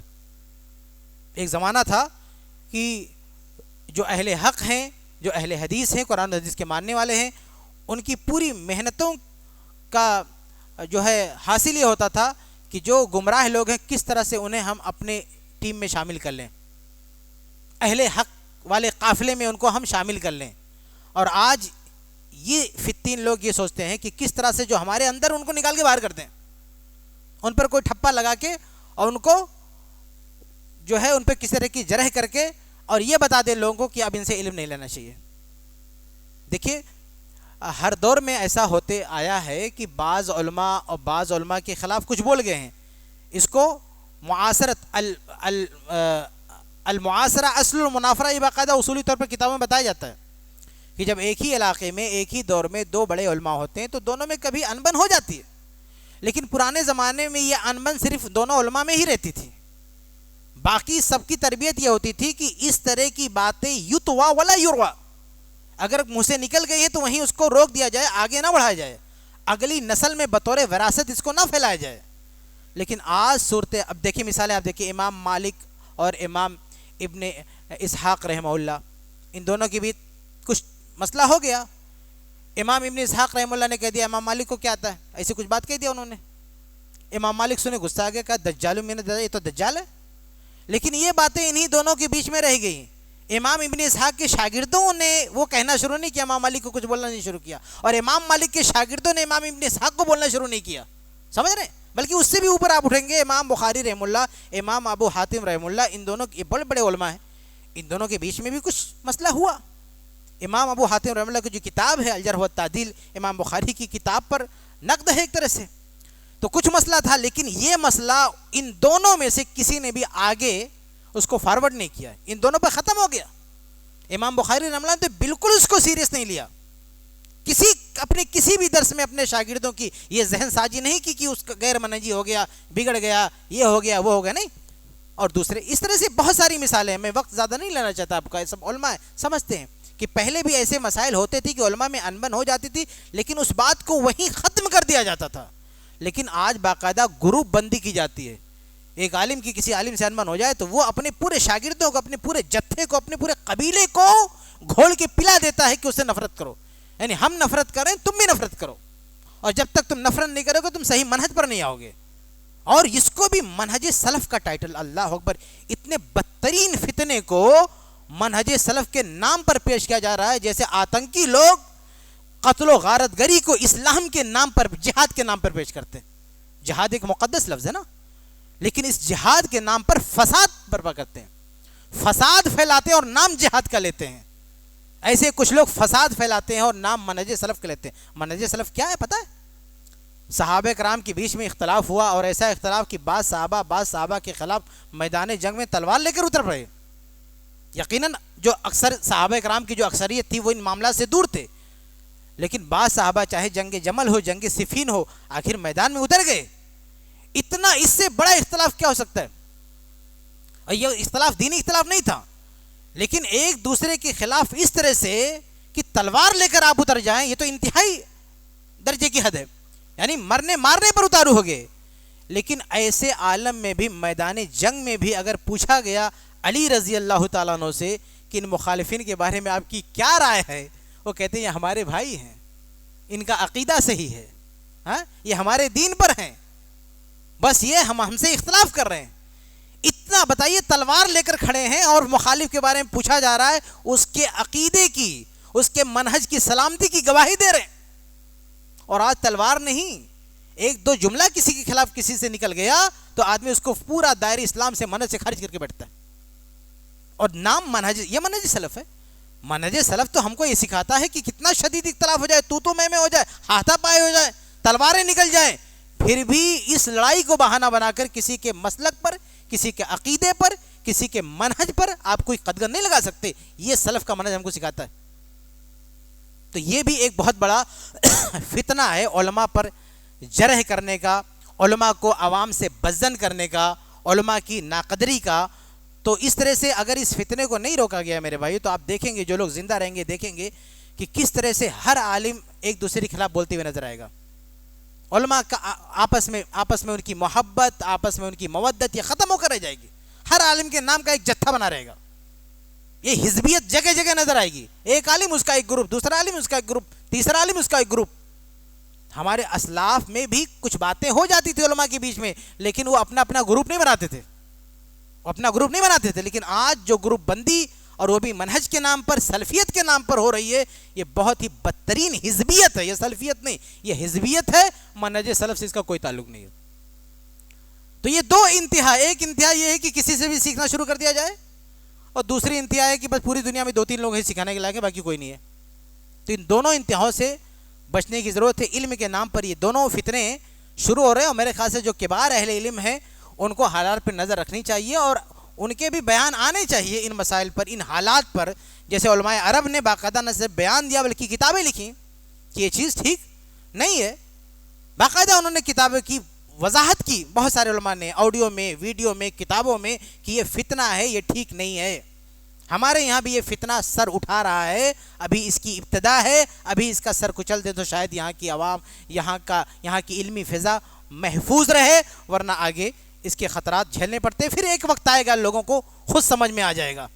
ایک زمانہ تھا کہ جو اہل حق ہیں, جو اہل حدیث ہیں, قرآن و حدیث کے ماننے والے ہیں, ان کی پوری محنتوں کا جو ہے حاصل یہ ہوتا تھا کہ جو گمراہ لوگ ہیں کس طرح سے انہیں ہم اپنے ٹیم میں شامل کر لیں, اہل حق والے قافلے میں ان کو ہم شامل کر لیں. اور آج یہ فتین لوگ یہ سوچتے ہیں کہ کس طرح سے جو ہمارے اندر ان کو نکال کے باہر کر دیں, ان پر کوئی ٹھپا لگا کے اور ان کو جو ہے ان پہ کس طرح کی جرح کر کے اور یہ بتا دیں لوگوں کو کہ اب ان سے علم نہیں لینا چاہیے. دیکھیے ہر دور میں ایسا ہوتے آیا ہے کہ بعض علماء اور بعض علماء کے خلاف کچھ بول گئے ہیں. اس کو معاصرت المعاصرہ اصل المنافرہ، یہ باقاعدہ اصولی طور پر کتابوں میں بتایا جاتا ہے کہ جب ایک ہی علاقے میں ایک ہی دور میں دو بڑے علماء ہوتے ہیں تو دونوں میں کبھی انبن ہو جاتی ہے. لیکن پرانے زمانے میں یہ انبن صرف دونوں علماء میں ہی رہتی تھی، باقی سب کی تربیت یہ ہوتی تھی کہ اس طرح کی باتیں یتوا ولا یروا، اگر منہ سے نکل گئی ہیں تو وہیں اس کو روک دیا جائے، آگے نہ بڑھایا جائے، اگلی نسل میں بطور وراثت اس کو نہ پھیلایا جائے. لیکن آج صورت، اب دیکھیں مثالیں، آپ دیکھیں امام مالک اور امام ابن اسحاق رحمہ اللہ، ان دونوں کی بھی کچھ مسئلہ ہو گیا. امام ابن اسحاق رحمہ اللہ نے کہہ دیا امام مالک کو کیا آتا ہے، ایسی کچھ بات کہہ دیا انہوں نے. امام مالک سنے، غصہ آ گیا، کہا دجال من الدجال، یہ تو دجال ہے. لیکن یہ باتیں انہی دونوں کے بیچ میں رہ گئیں. امام ابن اسحاق کے شاگردوں نے وہ کہنا شروع نہیں کیا، امام مالک کو کچھ بولنا نہیں شروع کیا، اور امام مالک کے شاگردوں نے امام ابن اسحاق کو بولنا شروع نہیں کیا. سمجھ رہے ہیں؟ بلکہ اس سے بھی اوپر آپ اٹھیں گے، امام بخاری رحمہ اللہ، امام ابو حاتم رحمہ اللہ، ان دونوں کے بڑے بڑے علماء ہیں، ان دونوں کے بیچ میں بھی کچھ مسئلہ ہوا. امام ابو حاتم رحمہ اللہ کی جو کتاب ہے الجرح والتعدیل، امام بخاری کی کتاب پر نقد ہے ایک طرح سے، تو کچھ مسئلہ تھا. لیکن یہ مسئلہ ان دونوں میں سے کسی نے بھی آگے اس کو فارورڈ نہیں کیا، ان دونوں پہ ختم ہو گیا. امام بخاری رحمہ اللہ نے تو بالکل اس کو سیریس نہیں لیا، کسی بھی درس میں اپنے شاگردوں کی یہ ذہن سازی نہیں کی کہ اس کا غیر منہجی ہو گیا، بگڑ گیا، یہ ہو گیا، وہ ہو گیا، نہیں. اور دوسرے اس طرح سے بہت ساری مثالیں ہیں، میں وقت زیادہ نہیں لینا چاہتا آپ کا. سب علماء سمجھتے ہیں کہ پہلے بھی ایسے مسائل ہوتے تھے کہ علماء میں انبن ہو جاتی تھی، لیکن اس بات کو وہیں ختم کر دیا جاتا تھا. لیکن آج باقاعدہ گروپ بندی کی جاتی ہے. ایک عالم کی کسی عالم سے انبن ہو جائے تو وہ اپنے پورے شاگردوں کو، اپنے پورے جتھے کو، اپنے پورے قبیلے کو گھول کے پلا دیتا ہے کہ اس سے نفرت کرو، یعنی ہم نفرت کریں تم بھی نفرت کرو، اور جب تک تم نفرت نہیں کرو گے تم صحیح منہج پر نہیں آؤ گے. اور اس کو بھی منہج سلف کا ٹائٹل، اللہ اکبر، اتنے بدترین فتنے کو منہج سلف کے نام پر پیش کیا جا رہا ہے، جیسے آتنکی لوگ قتل و غارت گری کو اسلام کے نام پر، جہاد کے نام پر پیش کرتے ہیں. جہاد ایک مقدس لفظ ہے نا، لیکن اس جہاد کے نام پر فساد برپا کرتے ہیں، فساد پھیلاتے ہیں اور نام جہاد کا لیتے ہیں. ایسے کچھ لوگ فساد پھیلاتے ہیں اور نام منہج سلف کا لیتے ہیں. منہج سلف کیا ہے پتہ ہے؟ صحابہ کرام کے بیچ میں اختلاف ہوا، اور ایسا اختلاف کہ بعض صحابہ کے خلاف میدان جنگ میں تلوار لے کر اتر پڑے. یقیناً جو اکثر صحابہ کرام کی جو اکثریت تھی وہ ان معاملات سے دور تھے، لیکن بعض صحابہ چاہے جنگ جمل ہو، جنگ صفین ہو، آخر میدان میں اتر گئے. اتنا اس سے بڑا اختلاف کیا ہو سکتا ہے؟ اور یہ اختلاف دینی اختلاف نہیں تھا، لیکن ایک دوسرے کے خلاف اس طرح سے کہ تلوار لے کر آپ اتر جائیں، یہ تو انتہائی درجے کی حد ہے، یعنی مرنے مارنے پر اتارو ہو گئے. لیکن ایسے عالم میں بھی، میدان جنگ میں بھی اگر پوچھا گیا علی رضی اللہ تعالیٰ عنہ سے کہ ان مخالفین کے بارے میں آپ کی کیا رائے ہے، وہ کہتے ہیں یہ ہمارے بھائی ہیں، ان کا عقیدہ صحیح ہے، ہاں یہ ہمارے دین پر ہیں، بس یہ ہم سے اختلاف کر رہے ہیں. اتنا بتائیے، تلوار لے کر کھڑے ہیں اور مخالف کے بارے میں پوچھا جا رہا ہے، اس کے عقیدے کی، اس کے منہج کی سلامتی کی گواہی دے رہے ہیں. اور آج تلوار نہیں، ایک دو جملہ کسی کے خلاف کسی سے نکل گیا تو آدمی اس کو پورا دائرہ اسلام سے منہج سے خارج کر کے بیٹھتا ہے. اور نام منہج، یہ منہج سلف ہے. منہج سلف تو ہم کو یہ سکھاتا ہے کہ کتنا شدید اختلاف ہو جائے، تو میں ہو جائے، ہاتھا پائے ہو جائے، تلواریں نکل جائیں، پھر بھی اس لڑائی کو بہانہ بنا کر کسی کے مسلک پر، کسی کے عقیدے پر، کسی کے منہج پر آپ کوئی قدغن نہیں لگا سکتے. یہ سلف کا منہج ہم کو سکھاتا ہے. تو یہ بھی ایک بہت بڑا فتنہ ہے علماء پر جرح کرنے کا، علماء کو عوام سے بزن کرنے کا، علماء کی ناقدری کا. تو اس طرح سے اگر اس فتنے کو نہیں روکا گیا میرے بھائی، تو آپ دیکھیں گے جو لوگ زندہ رہیں گے دیکھیں گے کہ کس طرح سے ہر عالم ایک دوسرے کے خلاف بولتے ہوئے نظر آئے گا. علماء کا آپس میں ان کی محبت، آپس میں ان کی مودت یہ ختم ہو کر رہ جائے گی. ہر عالم کے نام کا ایک جتھا بنا رہے گا. یہ حزبیت جگہ جگہ نظر آئے گی. ایک عالم اس کا ایک گروپ، دوسرا عالم اس کا ایک گروپ، تیسرا عالم اس کا ایک گروپ. ہمارے اسلاف میں بھی کچھ باتیں ہو جاتی تھی علماء کے بیچ میں، لیکن وہ اپنا اپنا گروپ نہیں بناتے تھے. لیکن آج جو گروپ بندی، اور وہ بھی منہج کے نام پر، سلفیت کے نام پر ہو رہی ہے، یہ بہت ہی بدترین حزبیت ہے. یہ سلفیت نہیں، یہ حزبیت ہے. منہج سلف سے اس کا کوئی تعلق نہیں ہے. تو یہ دو انتہا، ایک انتہا یہ ہے کہ کسی سے بھی سیکھنا شروع کر دیا جائے، اور دوسری انتہا ہے کہ بس پوری دنیا میں دو تین لوگ ہیں سکھانے کے لائق، باقی کوئی نہیں ہے. تو ان دونوں انتہاؤں سے بچنے کی ضرورت ہے. علم کے نام پر یہ دونوں فتنے شروع ہو رہے ہیں, اور میرے خیال سے جو کبار اہل علم ہیں ان کو حالات پر نظر رکھنی چاہیے, اور ان کے بھی بیان آنے چاہیے ان مسائل پر, ان حالات پر. جیسے علماء عرب نے باقاعدہ نہ صرف بیان دیا بلکہ کتابیں لکھیں کہ یہ چیز ٹھیک نہیں ہے, باقاعدہ انہوں نے کتابیں کی وضاحت کی, بہت سارے علماء نے آڈیو میں, ویڈیو میں, کتابوں میں, کہ یہ فتنہ ہے, یہ ٹھیک نہیں ہے. ہمارے یہاں بھی یہ فتنہ سر اٹھا رہا ہے, ابھی اس کی ابتدا ہے, ابھی اس کا سر کچل دے تو شاید یہاں کی عوام, یہاں کی علمی فضا محفوظ رہے, ورنہ آگے اس کے خطرات جھیلنے پڑتے. پھر ایک وقت آئے گا لوگوں کو خود سمجھ میں آ جائے گا.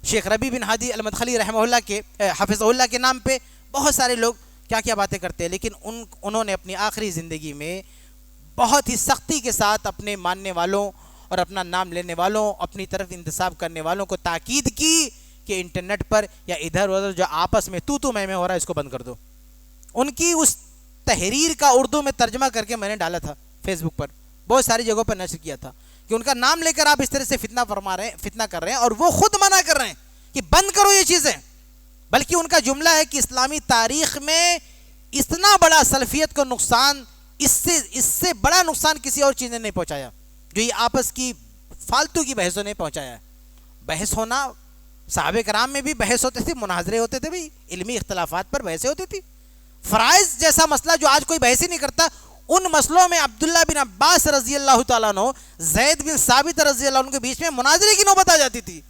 شیخ ربیع بن ہادی المدخلی رحمہ اللہ کے حفظہ اللہ کے نام پہ بہت سارے لوگ کیا کیا باتیں کرتے ہیں, لیکن انہوں نے اپنی آخری زندگی میں بہت ہی سختی کے ساتھ اپنے ماننے والوں اور اپنا نام لینے والوں, اپنی طرف انتساب کرنے والوں کو تاکید کی کہ انٹرنیٹ پر یا ادھر ادھر جو آپس میں تو میں ہو رہا ہے اس کو بند کر دو. ان کی اس تحریر کا اردو میں ترجمہ کر کے میں نے ڈالا تھا فیس بک پر, بہت ساری جگہوں پر نشر کیا تھا کہ ان کا نام لے کر آپ اس طرح سے فتنہ کر رہے ہیں, اور وہ خود منع کر رہے ہیں کہ بند کرو یہ چیزیں. بلکہ ان کا جملہ ہے کہ اسلامی تاریخ میں اتنا بڑا سلفیت کو نقصان, اس سے بڑا نقصان کسی اور چیز نے نہیں پہنچایا جو یہ آپس کی فالتو کی بحثوں نے پہنچایا ہے. بحث ہونا, صحابہ کرام میں بھی بحث ہوتے تھے, مناظرے ہوتے تھے, بھی علمی اختلافات پر بحثیں ہوتی تھی. فرائض جیسا مسئلہ جو آج کوئی بحث ہی نہیں کرتا, ان مسئلوں میں عبداللہ بن عباس رضی اللہ تعالیٰ عنہ, زید بن ثابت رضی اللہ عنہ کے بیچ میں مناظرے کی نوبت آ جاتی تھی.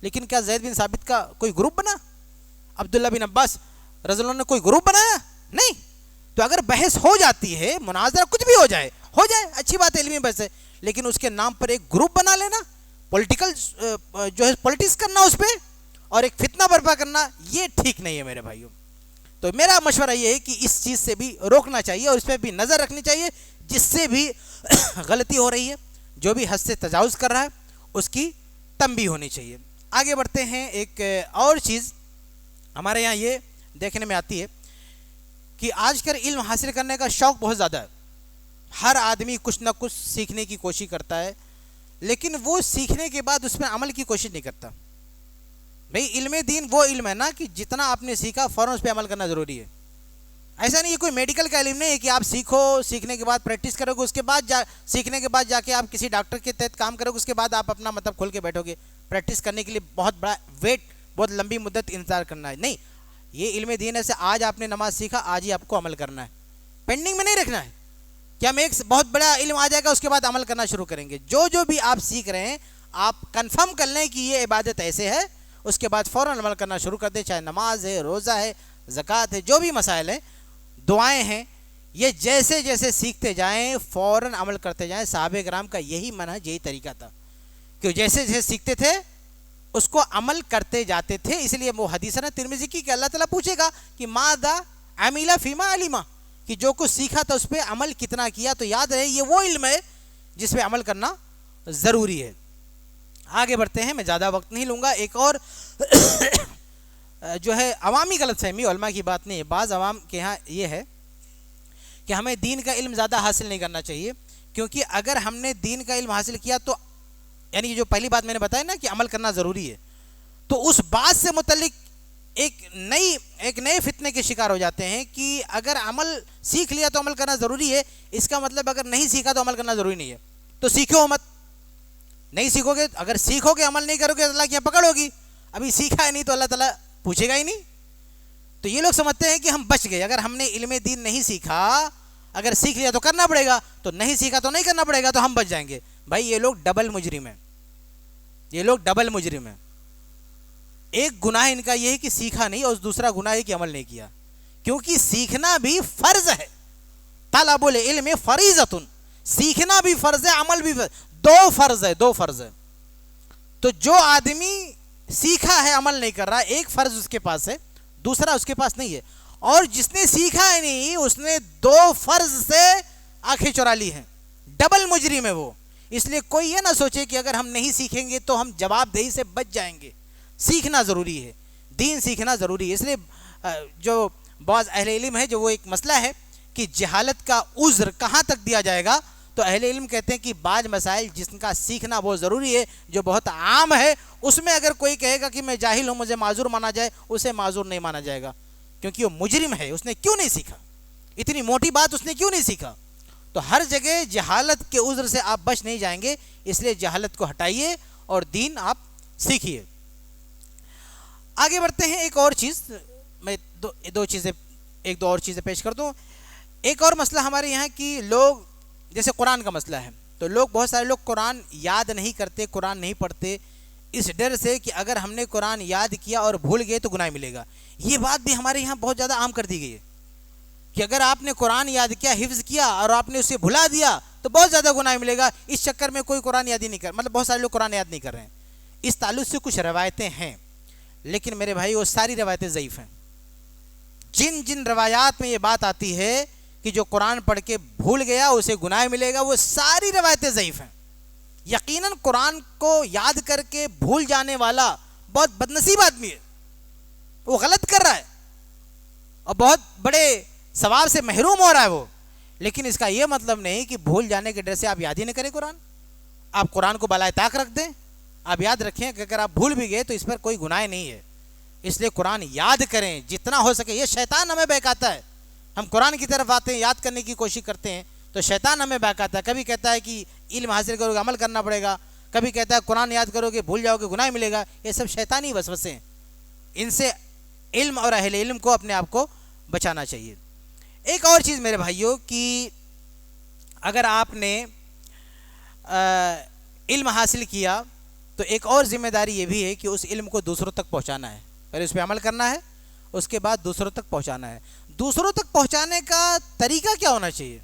لیکن کیا زید بن ثابت کا کوئی گروپ بنا؟ عبداللہ بن عباس رضی اللہ عنہ نے کوئی گروپ بنایا؟ نہیں. تو اگر بحث ہو جاتی ہے, مناظرہ کچھ بھی ہو جائے اچھی بات ہے, علمی بحث ہے, لیکن اس کے نام پر ایک گروپ بنا لینا, پولیٹیکل جو ہے پولیٹکس کرنا اس پہ, اور ایک فتنہ برپا کرنا, یہ ٹھیک نہیں ہے میرے بھائیوں. تو میرا مشورہ یہ ہے کہ اس چیز سے بھی روکنا چاہیے اور اس پہ بھی نظر رکھنی چاہیے. جس سے بھی غلطی ہو رہی ہے, جو بھی حد سے تجاوز کر رہا ہے, اس کی تنبیہ ہونی چاہیے. آگے بڑھتے ہیں. ایک اور چیز ہمارے یہاں یہ دیکھنے میں آتی ہے کہ آج کل علم حاصل کرنے کا شوق بہت زیادہ ہے. ہر آدمی کچھ نہ کچھ سیکھنے کی کوشش کرتا ہے, لیکن وہ سیکھنے کے بعد اس میں عمل کی کوشش نہیں کرتا. بھئی علم دین وہ علم ہے نا کہ جتنا آپ نے سیکھا فوراً اس پہ عمل کرنا ضروری ہے. ایسا نہیں, یہ کوئی میڈیکل کا علم نہیں ہے کہ آپ سیکھو, سیکھنے کے بعد پریکٹس کرو گے, اس کے بعد سیکھنے کے بعد جا کے آپ کسی ڈاکٹر کے تحت کام کرو گے, اس کے بعد آپ اپنا مطلب کھول کے بیٹھو گے. پریکٹس کرنے کے لیے بہت بڑا ویٹ, بہت لمبی مدت انتظار کرنا ہے. نہیں, یہ علم دین ہے سے آج آپ نے نماز سیکھا, آج ہی آپ کو عمل کرنا ہے, پینڈنگ میں نہیں رکھنا ہے کہ ہم ایک بہت بڑا علم آ جائے گا اس کے بعد عمل کرنا شروع کریں گے. جو بھی آپ سیکھ رہے ہیں آپ کنفرم کر لیں کہ یہ عبادت ایسے ہے, اس کے بعد فوراً عمل کرنا شروع کر دیں. چاہے نماز ہے, روزہ ہے, زکوٰۃ ہے, جو بھی مسائل ہیں, دعائیں ہیں, یہ جیسے جیسے سیکھتے جائیں فوراً عمل کرتے جائیں. صحابہ کرام کا یہی منہج, یہی طریقہ تھا کہ جیسے جیسے سیکھتے تھے اس کو عمل کرتے جاتے تھے. اس لیے وہ حدیث ہے ترمذی کی کہ اللہ تعالیٰ پوچھے گا کہ ماذا عمل فیما علم, کہ جو کچھ سیکھا تھا اس پہ عمل کتنا کیا. تو یاد رہے یہ وہ علم ہے جس پہ عمل کرنا ضروری ہے. آگے بڑھتے ہیں, میں زیادہ وقت نہیں لوں گا. ایک اور جو ہے عوامی غلط فہمی, علماء کی بات نہیں ہے, بعض عوام کے ہاں یہ ہے کہ ہمیں دین کا علم زیادہ حاصل نہیں کرنا چاہیے, کیونکہ اگر ہم نے دین کا علم حاصل کیا تو یعنی جو پہلی بات میں نے بتایا نا کہ عمل کرنا ضروری ہے, تو اس بات سے متعلق ایک نئے فتنے کے شکار ہو جاتے ہیں کہ اگر عمل سیکھ لیا تو عمل کرنا ضروری ہے, اس کا مطلب اگر نہیں سیکھا تو عمل کرنا ضروری نہیں ہے. تو سیکھو مت, نہیں سیکھو گے, اگر سیکھو گے عمل نہیں کرو گے اللہ کی یہاں پکڑ ہوگی. ابھی سیکھا ہے نہیں تو اللہ تعالیٰ پوچھے گا ہی نہیں. تو یہ لوگ سمجھتے ہیں کہ ہم بچ گئے, اگر ہم نے علم دین نہیں سیکھا, اگر سیکھ لیا تو کرنا پڑے گا, تو نہیں سیکھا تو نہیں کرنا پڑے گا, تو ہم بچ جائیں گے. بھائی یہ لوگ ڈبل مجرم ہیں, یہ لوگ ڈبل مجرم ہیں. ایک گناہ ان کا یہ ہے کہ سیکھا نہیں, اور دوسرا گناہ ہے کہ عمل نہیں کیا, کیونکہ سیکھنا بھی فرض ہے. طلب العلم فریضۃ, سیکھنا بھی فرض ہے, عمل بھی فرض, دو فرض ہے. تو جو آدمی سیکھا ہے عمل نہیں کر رہا, ایک فرض اس کے پاس ہے, دوسرا اس کے پاس نہیں ہے. اور جس نے سیکھا ہے نہیں اس نے دو فرض سے آنکھیں چرا لی ہیں, ڈبل مجرم ہے وہ. اس لیے کوئی یہ نہ سوچے کہ اگر ہم نہیں سیکھیں گے تو ہم جواب دہی سے بچ جائیں گے. سیکھنا ضروری ہے, دین سیکھنا ضروری ہے. اس لیے جو بعض اہل علم ہے, جو وہ ایک مسئلہ ہے کہ جہالت کا عذر کہاں تک دیا جائے گا, تو اہل علم کہتے ہیں کہ بعض مسائل جن کا سیکھنا بہت ضروری ہے, جو بہت عام ہے, اس میں اگر کوئی کہے گا کہ میں جاہل ہوں مجھے معذور مانا جائے, اسے معذور نہیں مانا جائے گا. کیونکہ وہ مجرم ہے، اس نے کیوں نہیں سیکھا؟ اتنی موٹی بات اس نے کیوں نہیں سیکھا؟ تو ہر جگہ جہالت کے عذر سے آپ بچ نہیں جائیں گے، اس لیے جہالت کو ہٹائیے اور دین آپ سیکھیے۔ آگے بڑھتے ہیں۔ ایک اور چیز میں ایک دو اور چیزیں پیش کر دوں۔ ایک اور مسئلہ ہمارے یہاں کی لوگ، جیسے قرآن کا مسئلہ ہے، تو لوگ بہت سارے لوگ قرآن یاد نہیں کرتے، قرآن نہیں پڑھتے، اس ڈر سے کہ اگر ہم نے قرآن یاد کیا اور بھول گئے تو گناہ ملے گا۔ یہ بات بھی ہمارے یہاں بہت زیادہ عام کر دی گئی ہے کہ اگر آپ نے قرآن یاد کیا، حفظ کیا اور آپ نے اسے بھلا دیا تو بہت زیادہ گناہ ملے گا۔ اس چکر میں کوئی قرآن یاد ہی نہیں مطلب بہت سارے لوگ قرآن یاد نہیں کر رہے ہیں۔ اس تعلق سے کچھ روایتیں ہیں، لیکن میرے بھائی وہ ساری روایتیں ضعیف ہیں۔ جن روایات میں یہ بات آتی ہے کہ جو قرآن پڑھ کے بھول گیا اسے گناہ ملے گا، وہ ساری روایتیں ضعیف ہیں۔ یقیناً قرآن کو یاد کر کے بھول جانے والا بہت بدنصیب آدمی ہے، وہ غلط کر رہا ہے اور بہت بڑے ثواب سے محروم ہو رہا ہے وہ، لیکن اس کا یہ مطلب نہیں کہ بھول جانے کے ڈر سے آپ یاد ہی نہ کریں قرآن۔ آپ قرآن کو بالائے طاق رکھ دیں۔ آپ یاد رکھیں کہ اگر آپ بھول بھی گئے تو اس پر کوئی گناہ نہیں ہے، اس لیے قرآن یاد کریں جتنا ہو سکے۔ یہ شیطان ہمیں بہکاتا ہے، ہم قرآن کی طرف آتے ہیں، یاد کرنے کی کوشش کرتے ہیں تو شیطان ہمیں بہکاتا ہے۔ کبھی کہتا ہے کہ علم حاصل کرو گے عمل کرنا پڑے گا، کبھی کہتا ہے قرآن یاد کرو گے بھول جاؤ گے گناہ ملے گا۔ یہ سب شیطانی وسوسے ہیں، ان سے علم اور اہل علم کو اپنے آپ کو بچانا چاہیے۔ ایک اور چیز میرے بھائیوں کہ اگر آپ نے علم حاصل کیا تو ایک اور ذمہ داری یہ بھی ہے کہ اس علم کو دوسروں تک پہنچانا ہے، پہلے اس پہ عمل کرنا ہے، اس کے بعد دوسروں تک پہنچانا ہے۔ دوسروں تک پہنچانے کا طریقہ کیا ہونا چاہیے؟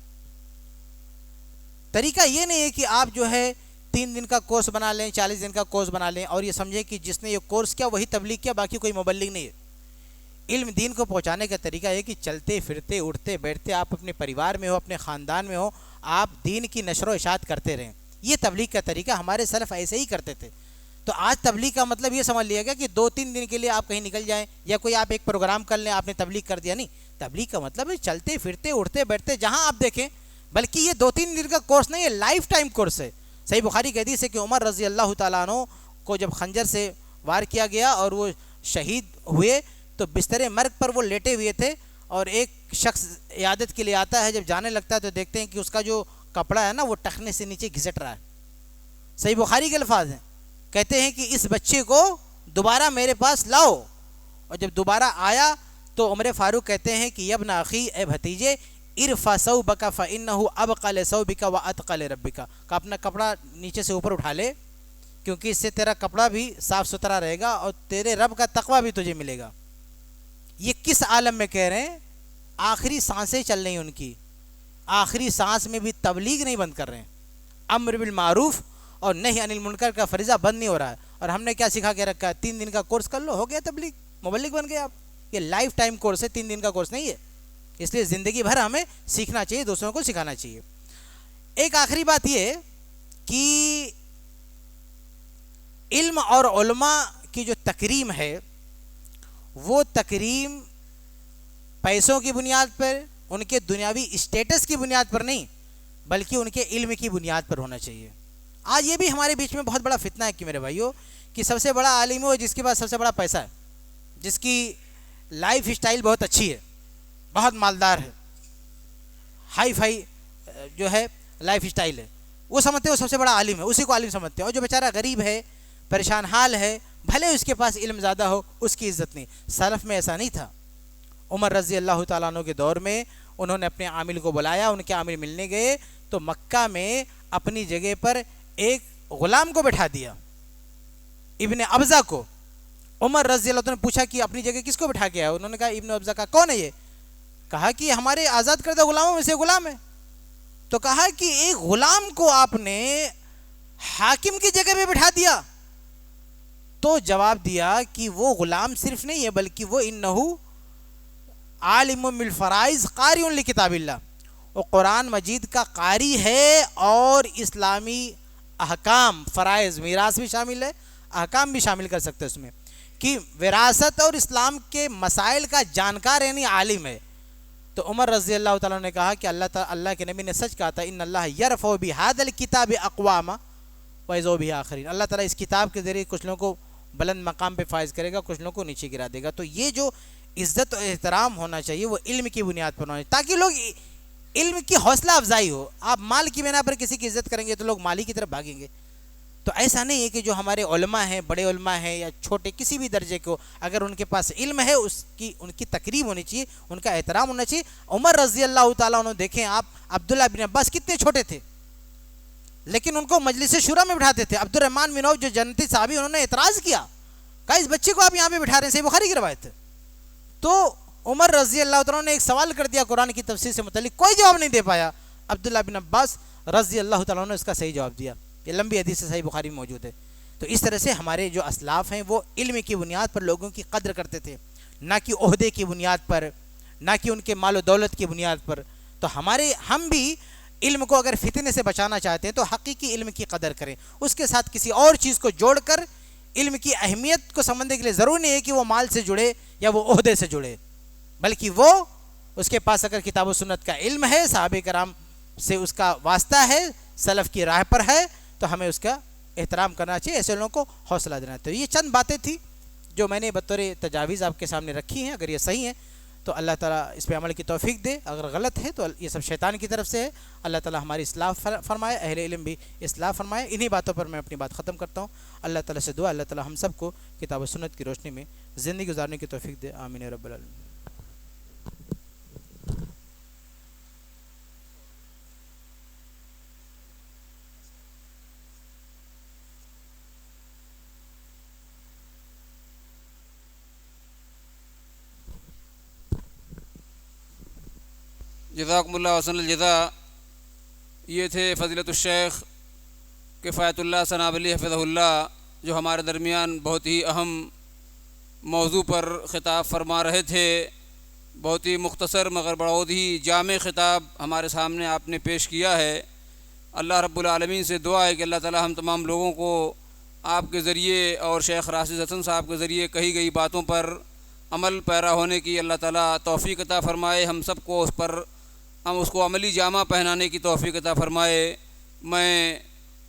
طریقہ یہ نہیں ہے کہ آپ جو ہے 3 دن کا کورس بنا لیں، 40 دن کا کورس بنا لیں اور یہ سمجھیں کہ جس نے یہ کورس کیا وہی تبلیغ کیا، باقی کوئی مبلغ نہیں ہے۔ علم دین کو پہنچانے کا طریقہ ہے کہ چلتے پھرتے اٹھتے بیٹھتے آپ اپنے پریوار میں ہو، اپنے خاندان میں ہو، آپ دین کی نشر و اشاعت کرتے رہیں۔ یہ تبلیغ کا طریقہ، ہمارے سلف ایسے ہی کرتے تھے۔ تو آج تبلیغ کا مطلب یہ سمجھ لیا گیا کہ 2-3 دن کے لیے آپ کہیں نکل جائیں یا کوئی آپ ایک پروگرام کر لیں، آپ نے تبلیغ کر دیا۔ نہیں، تبلیغ کا مطلب ہے چلتے پھرتے اٹھتے بیٹھتے جہاں آپ دیکھیں، بلکہ یہ 2-3 دن کا کورس نہیں ہے، لائف ٹائم کورس ہے۔ صحیح بخاری کی حدیث ہے کہ عمر رضی اللہ تعالیٰ عنہ کو جب خنجر سے وار کیا گیا اور وہ شہید ہوئے تو بستر مرگ پر وہ لیٹے ہوئے تھے، اور ایک شخص عیادت کے لیے آتا ہے، جب جانے لگتا ہے تو دیکھتے ہیں کہ اس کا جو کپڑا ہے نا وہ ٹخنے سے نیچے گھسٹ رہا ہے۔ صحیح بخاری کے الفاظ ہیں، کہتے ہیں کہ اس بچے کو دوبارہ میرے پاس لاؤ، اور جب دوبارہ آیا تو عمر فاروق کہتے ہیں کہ ابن اخی، اے بھتیجے، ارفع ثوبک فانہ ابقى لثوبک واتقى لربک، کہ اپنا کپڑا نیچے سے اوپر اٹھا لے کیونکہ اس سے تیرا کپڑا بھی صاف ستھرا رہے گا اور تیرے رب کا تقوی بھی تجھے ملے گا۔ یہ کس عالم میں کہہ رہے ہیں؟ آخری سانسیں چل رہی ہیں ان کی، آخری سانس میں بھی تبلیغ نہیں بند کر رہے ہیں، امر بالمعروف اور نہی عن المنکر کا فریضہ بند نہیں ہو رہا ہے۔ اور ہم نے کیا سکھا کے رکھا ہے؟ 3 دن کا کورس کر لو، ہو گیا تبلیغ، مبلغ بن گئے آپ۔ یہ لائف ٹائم کورس ہے، 3 دن کا کورس نہیں ہے، اس لیے زندگی بھر ہمیں سیکھنا چاہیے، دوسروں کو سکھانا چاہیے۔ ایک آخری بات یہ کہ علم اور علماء کی جو تکریم ہے وہ تکریم پیسوں کی بنیاد پر، ان کے دنیاوی اسٹیٹس کی بنیاد پر نہیں، بلکہ ان کے علم کی بنیاد پر ہونا چاہیے۔ آج یہ بھی ہمارے بیچ میں بہت بڑا فتنہ ہے کہ میرے بھائیوں، کہ سب سے بڑا عالم ہو جس کے پاس سب سے بڑا پیسہ ہے، جس کی لائف اسٹائل بہت اچھی ہے، بہت مالدار ہے، ہائی فائی جو ہے لائف اسٹائل ہے، وہ سمجھتے ہیں وہ سب سے بڑا عالم ہے، اسی کو عالم سمجھتے ہیں۔ اور جو بیچارہ غریب ہے، پریشان حال ہے، بھلے اس کے پاس علم زیادہ ہو، اس کی عزت نہیں۔ سلف میں ایسا نہیں تھا۔ عمر رضی اللہ تعالیٰ عنہ کے دور میں انہوں نے اپنے عامل کو بلایا، ان کے عامل ملنے گئے تو مکہ میں اپنی جگہ پر ایک غلام کو بٹھا دیا، ابن ابزہ کو۔ عمر رضی اللہ عنہ نے پوچھا کہ اپنی جگہ کس کو بٹھا کے آیا؟ انہوں نے کہا ابن ابزہ کا۔ کون ہے یہ؟ کہا کہ ہمارے آزاد کردہ غلاموں میں سے غلام ہے۔ تو کہا کہ ایک غلام کو آپ نے حاکم کی جگہ پہ بٹھا دیا؟ تو جواب دیا کہ وہ غلام صرف نہیں ہے بلکہ وہ انہو عالم بالفرائض قاری لکتاب اللہ، وہ قرآن مجید کا قاری ہے اور اسلامی احکام، فرائض، میراث بھی شامل ہے، احکام بھی شامل کر سکتے اس میں، کہ وراثت اور اسلام کے مسائل کا جانکار یعنی عالم ہے۔ تو عمر رضی اللہ تعالیٰ نے کہا کہ اللہ کے نبی نے سچ کہا تھا، ان اللہ یرفع بہذا الکتاب اقواما ویذو بہ آخرین، اللہ تعالیٰ اس کتاب کے ذریعے کچھ لوگوں کو بلند مقام پہ فائز کرے گا، کچھ لوگوں کو نیچے گرا دے گا۔ تو یہ جو عزت و احترام ہونا چاہیے وہ علم کی بنیاد پر ہونا چاہیے، تاکہ لوگ علم کی حوصلہ افزائی ہو۔ آپ مال کی بنا پر کسی کی عزت کریں گے تو لوگ مالی کی طرف بھاگیں گے۔ تو ایسا نہیں ہے کہ جو ہمارے علماء ہیں، بڑے علماء ہیں یا چھوٹے کسی بھی درجے کو، اگر ان کے پاس علم ہے ان کی تقریب ہونی چاہیے، ان کا احترام ہونا چاہیے۔ عمر رضی اللہ تعالیٰ عنہ دیکھیں آپ، عبداللہ بن عباس کتنے چھوٹے تھے لیکن ان کو مجلس شورا میں بٹھاتے تھے۔ عبد الرحمن بن عوف جو جنتی صحابی، انہوں نے اعتراض کیا، کہا اس بچے کو آپ یہاں پہ بٹھا رہے ہیں، صحیح بخاری کی روایت ہے۔ تو عمر رضی اللہ تعالیٰ نے ایک سوال کر دیا قرآن کی تفسیر سے متعلق، کوئی جواب نہیں دے پایا۔ عبداللہ بن عباس رضی اللہ تعالیٰ نے اس کا صحیح جواب دیا، یہ لمبی حدیث سے صحیح بخاری میں موجود ہے۔ تو اس طرح سے ہمارے جو اسلاف ہیں وہ علم کی بنیاد پر لوگوں کی قدر کرتے تھے، نہ کہ عہدے کی بنیاد پر، نہ کہ ان کے مال و دولت کی بنیاد پر۔ تو ہم بھی علم کو اگر فتنے سے بچانا چاہتے ہیں تو حقیقی علم کی قدر کریں، اس کے ساتھ کسی اور چیز کو جوڑ کر علم کی اہمیت کو سمجھنے کے لیے ضروری نہیں ہے کہ وہ مال سے جڑے یا وہ عہدے سے جڑے، بلکہ وہ اس کے پاس اگر کتاب و سنت کا علم ہے، صحابہ کرام سے اس کا واسطہ ہے، سلف کی راہ پر ہے، تو ہمیں اس کا احترام کرنا چاہیے، ایسے لوگوں کو حوصلہ دینا چاہیے۔ یہ چند باتیں تھیں جو میں نے بطور تجاویز آپ کے سامنے رکھی ہیں، اگر یہ صحیح ہیں تو اللہ تعالیٰ اس پہ عمل کی توفیق دے، اگر غلط ہے تو یہ سب شیطان کی طرف سے ہے۔ اللہ تعالیٰ ہماری اصلاح فرمائے، اہل علم بھی اصلاح فرمائے۔ انہی باتوں پر میں اپنی بات ختم کرتا ہوں۔ اللہ تعالیٰ سے دعا، اللہ تعالیٰ ہم سب کو کتاب و سنت کی روشنی میں زندگی گزارنے کی توفیق دے، آمین رب العالمین۔ جزاکم اللہ حسن الجزا۔ یہ تھے فضیلت الشیخ کفایت اللہ سنابلی حفظہ اللہ، جو ہمارے درمیان بہت ہی اہم موضوع پر خطاب فرما رہے تھے۔ بہت ہی مختصر مگر بہت ہی جامع خطاب ہمارے سامنے آپ نے پیش کیا ہے۔ اللہ رب العالمین سے دعا ہے کہ اللہ تعالی ہم تمام لوگوں کو آپ کے ذریعے اور شیخ راشد حسن صاحب کے ذریعے کہی گئی باتوں پر عمل پیرا ہونے کی اللہ تعالی توفیق عطا فرمائے، ہم سب کو اس کو عملی جامہ پہنانے کی توفیق عطا فرمائے۔ میں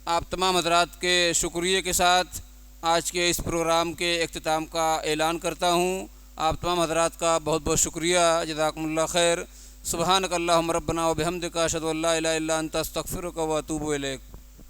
آپ تمام حضرات کے شکریہ کے ساتھ آج کے اس پروگرام کے اختتام کا اعلان کرتا ہوں۔ آپ تمام حضرات کا بہت بہت شکریہ، جزاکم اللہ خیر۔ سبحانک اللہم ربنا و بحمدک، اشہد ان لا الہ الا انت، استغفرک و اتوب الیک۔